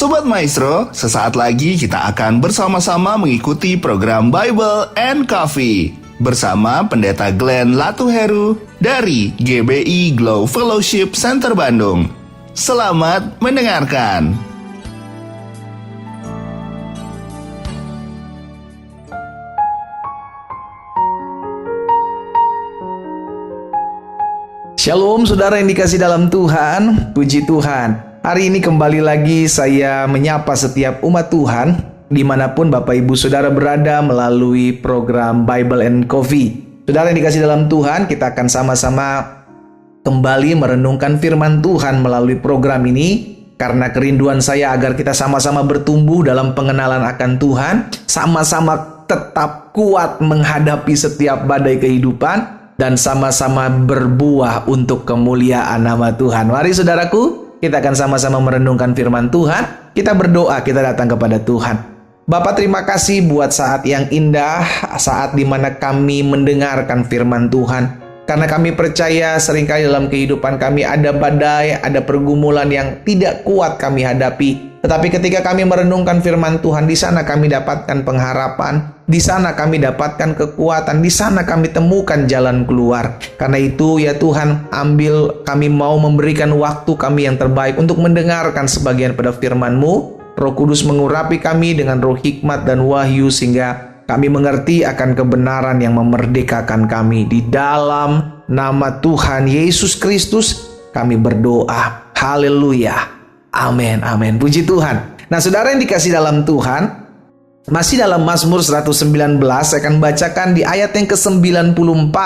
Sobat Maestro, sesaat lagi kita akan bersama-sama mengikuti program Bible and Coffee bersama Pendeta Glenn Latuheru dari GBI Glow Fellowship Center Bandung. Selamat mendengarkan. Shalom saudara yang dikasih dalam Tuhan, puji Tuhan. Hari ini kembali lagi saya menyapa setiap umat Tuhan dimanapun Bapak Ibu Saudara berada melalui program Bible and Coffee. Saudara yang dikasih dalam Tuhan, kita akan sama-sama kembali merenungkan firman Tuhan melalui program ini. Karena kerinduan saya agar kita sama-sama bertumbuh dalam pengenalan akan Tuhan, sama-sama tetap kuat menghadapi setiap badai kehidupan, dan sama-sama berbuah untuk kemuliaan nama Tuhan. Mari saudaraku, kita akan sama-sama merenungkan firman Tuhan. Kita berdoa, kita datang kepada Tuhan. Bapa, terima kasih buat saat yang indah, saat di mana kami mendengarkan firman Tuhan. Karena kami percaya seringkali dalam kehidupan kami ada badai, ada pergumulan yang tidak kuat kami hadapi. Tetapi ketika kami merenungkan firman Tuhan, di sana kami dapatkan pengharapan, di sana kami dapatkan kekuatan, di sana kami temukan jalan keluar. Karena itu ya Tuhan, kami mau memberikan waktu kami yang terbaik untuk mendengarkan sebagian pada firman-Mu. Roh Kudus mengurapi kami dengan roh hikmat dan wahyu sehingga kami mengerti akan kebenaran yang memerdekakan kami. Di dalam nama Tuhan Yesus Kristus kami berdoa. Haleluya. Amin, amin. Puji Tuhan. Nah, saudara yang dikasih dalam Tuhan, masih dalam Mazmur 119, saya akan bacakan di ayat yang ke-94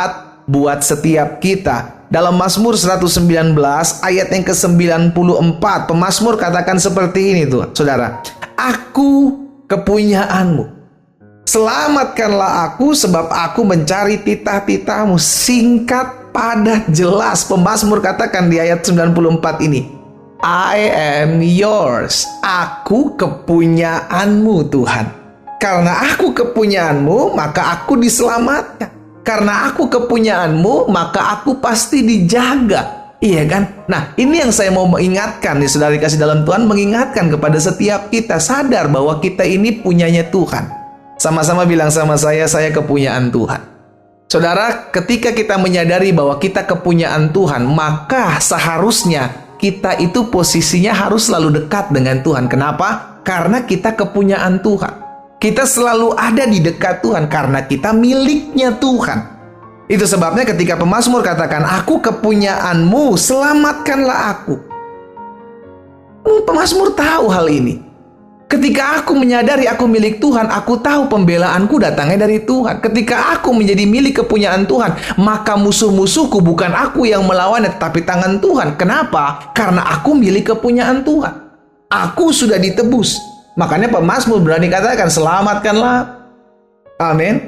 buat setiap kita. Dalam Mazmur 119, ayat yang ke-94, pemazmur katakan seperti ini tuh, saudara. Aku kepunyaanmu. Selamatkanlah aku sebab aku mencari titah-titahmu. Singkat, padat, jelas. Pemazmur katakan di ayat 94 ini. I am yours. Aku kepunyaanmu Tuhan. Karena aku kepunyaanmu, maka aku diselamatkan. Karena aku kepunyaanmu, maka aku pasti dijaga. Iya kan? Nah, ini yang saya mau mengingatkan nih, saudara dikasih dalam Tuhan, mengingatkan kepada setiap kita, sadar bahwa kita ini punyanya Tuhan. Sama-sama bilang sama saya kepunyaan Tuhan. Saudara, ketika kita menyadari bahwa kita kepunyaan Tuhan, maka seharusnya kita itu posisinya harus selalu dekat dengan Tuhan. Kenapa? Karena kita kepunyaan Tuhan. Kita selalu ada di dekat Tuhan karena kita miliknya Tuhan. Itu sebabnya ketika pemazmur katakan, aku kepunyaanmu, selamatkanlah aku. Pemazmur tahu hal ini. Ketika aku menyadari aku milik Tuhan, aku tahu pembelaanku datangnya dari Tuhan. Ketika aku menjadi milik kepunyaan Tuhan, maka musuh-musuhku bukan aku yang melawannya, tetapi tangan Tuhan. Kenapa? Karena aku milik kepunyaan Tuhan. Aku sudah ditebus. Makanya pemazmur berani katakan, selamatkanlah. Amin.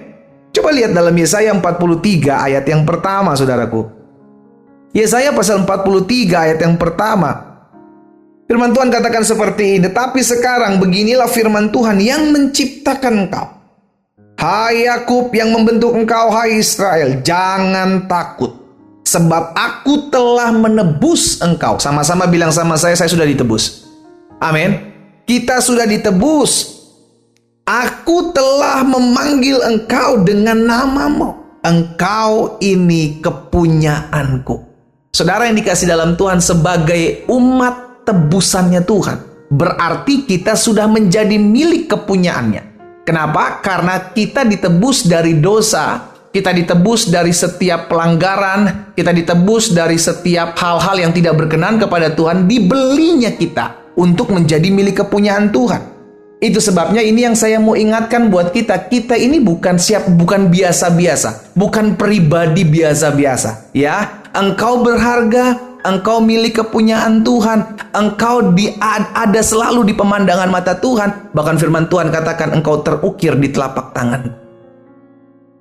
Coba lihat dalam Yesaya 43 ayat yang pertama, saudaraku. Yesaya pasal 43 ayat yang pertama. Firman Tuhan katakan seperti ini, tetapi sekarang beginilah firman Tuhan yang menciptakan engkau. Hai Yakub, yang membentuk engkau, hai Israel, jangan takut. Sebab aku telah menebus engkau. Sama-sama bilang sama saya sudah ditebus. Amin. Kita sudah ditebus. Aku telah memanggil engkau dengan namamu. Engkau ini kepunyaanku. Saudara yang dikasih dalam Tuhan, sebagai umat tebusannya Tuhan, berarti kita sudah menjadi milik kepunyaannya. Kenapa? Karena kita ditebus dari dosa, kita ditebus dari setiap pelanggaran, kita ditebus dari setiap hal-hal yang tidak berkenan kepada Tuhan, dibelinya kita untuk menjadi milik kepunyaan Tuhan. Itu sebabnya ini yang saya mau ingatkan buat kita. Kita ini bukan biasa-biasa, bukan pribadi biasa-biasa. Ya, engkau berharga, engkau milik kepunyaan Tuhan. Engkau ada selalu di pemandangan mata Tuhan. Bahkan firman Tuhan katakan engkau terukir di telapak tangan.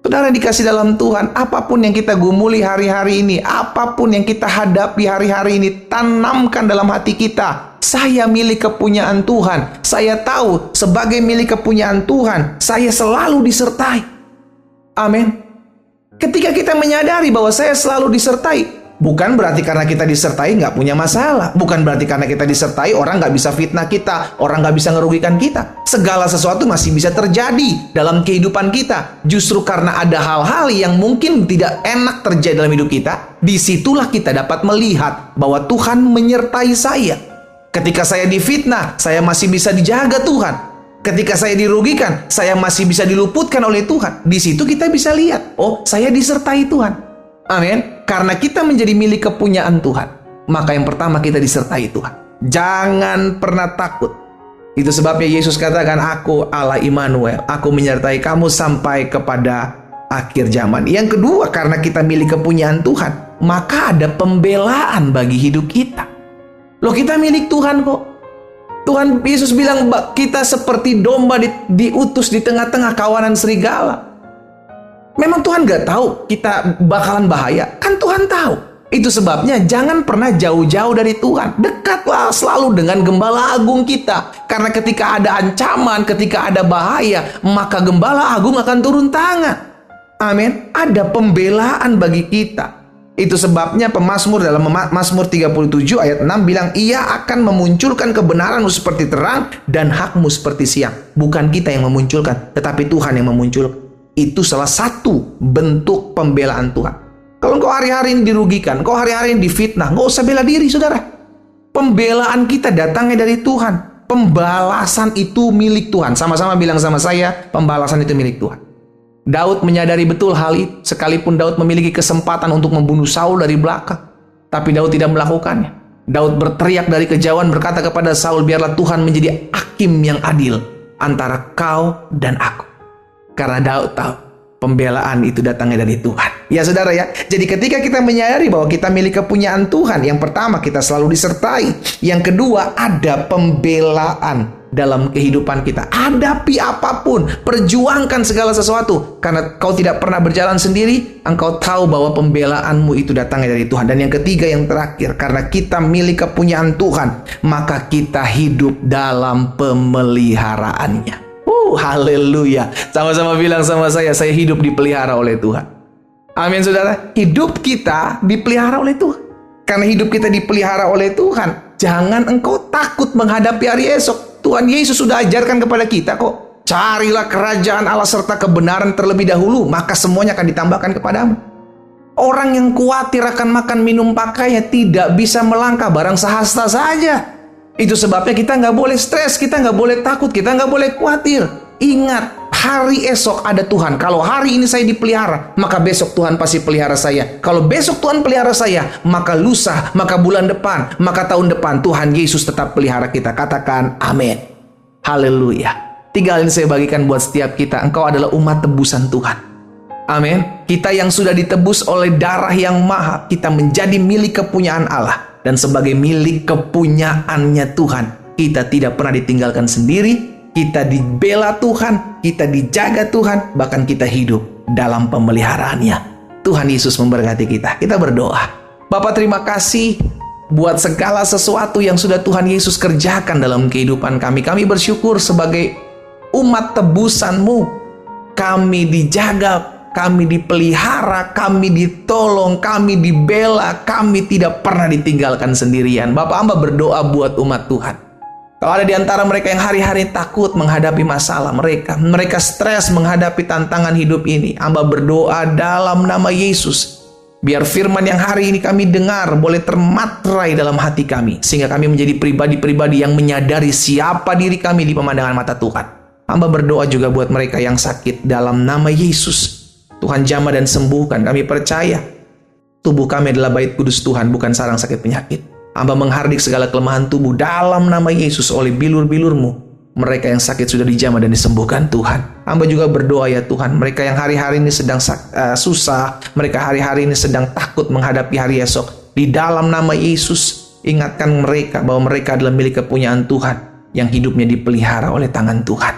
Saudara dikasih dalam Tuhan, apapun yang kita gumuli hari-hari ini, apapun yang kita hadapi hari-hari ini, tanamkan dalam hati kita. Saya milik kepunyaan Tuhan. Saya tahu sebagai milik kepunyaan Tuhan, saya selalu disertai. Amin. Ketika kita menyadari bahwa saya selalu disertai, Bukan berarti karena kita disertai nggak punya masalah. Bukan berarti karena kita disertai orang nggak bisa fitnah kita, orang nggak bisa ngerugikan kita. Segala sesuatu masih bisa terjadi dalam kehidupan kita. Justru karena ada hal-hal yang mungkin tidak enak terjadi dalam hidup kita, disitulah kita dapat melihat bahwa Tuhan menyertai saya. Ketika saya difitnah, saya masih bisa dijaga Tuhan. Ketika saya dirugikan, saya masih bisa diluputkan oleh Tuhan. Di situ kita bisa lihat, oh, saya disertai Tuhan. Amin. Karena kita menjadi milik kepunyaan Tuhan, maka yang pertama kita disertai Tuhan. Jangan pernah takut. Itu sebabnya Yesus katakan, aku Allah Immanuel, aku menyertai kamu sampai kepada akhir zaman. Yang kedua, karena kita milik kepunyaan Tuhan, maka ada pembelaan bagi hidup kita. Loh, kita milik Tuhan kok. Tuhan Yesus bilang kita seperti domba diutus di tengah-tengah kawanan serigala. Memang Tuhan gak tahu kita bakalan bahaya? Kan Tuhan tahu. Itu sebabnya jangan pernah jauh-jauh dari Tuhan. Dekatlah selalu dengan Gembala Agung kita. Karena ketika ada ancaman, ketika ada bahaya, maka Gembala Agung akan turun tangan. Amin. Ada pembelaan bagi kita. Itu sebabnya pemazmur dalam Mazmur 37 ayat 6 bilang, ia akan memunculkan kebenaranmu seperti terang dan hakmu seperti siang. Bukan kita yang memunculkan, tetapi Tuhan yang memunculkan. Itu salah satu bentuk pembelaan Tuhan. Kalau engkau hari-hari ini dirugikan, engkau hari-hari ini difitnah, nggak usah bela diri, saudara. Pembelaan kita datangnya dari Tuhan. Pembalasan itu milik Tuhan. Sama-sama bilang sama saya, pembalasan itu milik Tuhan. Daud menyadari betul hal itu, sekalipun Daud memiliki kesempatan untuk membunuh Saul dari belakang. Tapi Daud tidak melakukannya. Daud berteriak dari kejauhan berkata kepada Saul, biarlah Tuhan menjadi hakim yang adil antara kau dan aku. Karena Daud tahu pembelaan itu datangnya dari Tuhan. Ya saudara ya. Jadi ketika kita menyadari bahwa kita milik kepunyaan Tuhan, yang pertama kita selalu disertai. Yang kedua ada pembelaan dalam kehidupan kita. Hadapi apapun, perjuangkan segala sesuatu. Karena kau tidak pernah berjalan sendiri, engkau tahu bahwa pembelaanmu itu datangnya dari Tuhan. Dan yang ketiga, yang terakhir, karena kita milik kepunyaan Tuhan, maka kita hidup dalam pemeliharaannya. Haleluya. Sama-sama bilang sama saya hidup dipelihara oleh Tuhan. Amin saudara. Hidup kita dipelihara oleh Tuhan. Karena hidup kita dipelihara oleh Tuhan, jangan engkau takut menghadapi hari esok. Tuhan Yesus sudah ajarkan kepada kita kok. Carilah kerajaan Allah serta kebenaran terlebih dahulu, maka semuanya akan ditambahkan kepadamu. Orang yang khawatir akan makan minum pakainya tidak bisa melangkah barang sehasta saja. Itu sebabnya kita nggak boleh stres, kita nggak boleh takut, kita nggak boleh khawatir. Ingat, hari esok ada Tuhan. Kalau hari ini saya dipelihara, maka besok Tuhan pasti pelihara saya. Kalau besok Tuhan pelihara saya, maka lusa, maka bulan depan, maka tahun depan Tuhan Yesus tetap pelihara kita. Katakan amin. Haleluya. Tiga hal ini saya bagikan buat setiap kita. Engkau adalah umat tebusan Tuhan. Amin. Kita yang sudah ditebus oleh darah yang mahal, kita menjadi milik kepunyaan Allah. Dan sebagai milik kepunyaannya Tuhan, kita tidak pernah ditinggalkan sendiri. Kita dibela Tuhan, kita dijaga Tuhan, bahkan kita hidup dalam pemeliharaannya. Tuhan Yesus memberkati kita. Kita berdoa. Bapa, terima kasih buat segala sesuatu yang sudah Tuhan Yesus kerjakan dalam kehidupan kami. Kami bersyukur sebagai umat tebusan-Mu. Kami dijaga, kami dipelihara, kami ditolong, kami dibela, kami tidak pernah ditinggalkan sendirian. Bapak, hamba berdoa buat umat Tuhan. Kalau ada di antara mereka yang hari-hari takut menghadapi masalah mereka stres menghadapi tantangan hidup ini, hamba berdoa dalam nama Yesus, biar firman yang hari ini kami dengar boleh termaterai dalam hati kami, sehingga kami menjadi pribadi-pribadi yang menyadari siapa diri kami di pemandangan mata Tuhan. Hamba berdoa juga buat mereka yang sakit dalam nama Yesus. Tuhan jamah dan sembuhkan. Kami percaya tubuh kami adalah bait kudus Tuhan, bukan sarang sakit penyakit. Hamba menghardik segala kelemahan tubuh dalam nama Yesus oleh bilur-bilur-Mu. Mereka yang sakit sudah dijamah dan disembuhkan Tuhan. Hamba juga berdoa ya Tuhan, mereka yang hari-hari ini sedang susah, mereka hari-hari ini sedang takut menghadapi hari esok. Di dalam nama Yesus, ingatkan mereka bahwa mereka adalah milik kepunyaan Tuhan, yang hidupnya dipelihara oleh tangan Tuhan.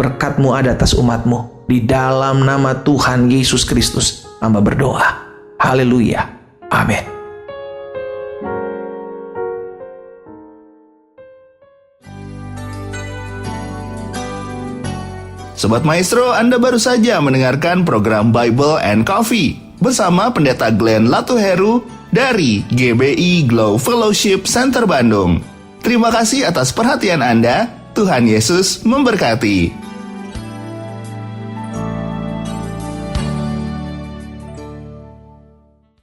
Berkat-Mu ada atas umat-Mu. Di dalam nama Tuhan Yesus Kristus, hamba berdoa. Haleluya. Amin. Sobat Maestro, Anda baru saja mendengarkan program Bible and Coffee bersama Pendeta Glenn Latuheru dari GBI Glow Fellowship Center Bandung. Terima kasih atas perhatian Anda. Tuhan Yesus memberkati.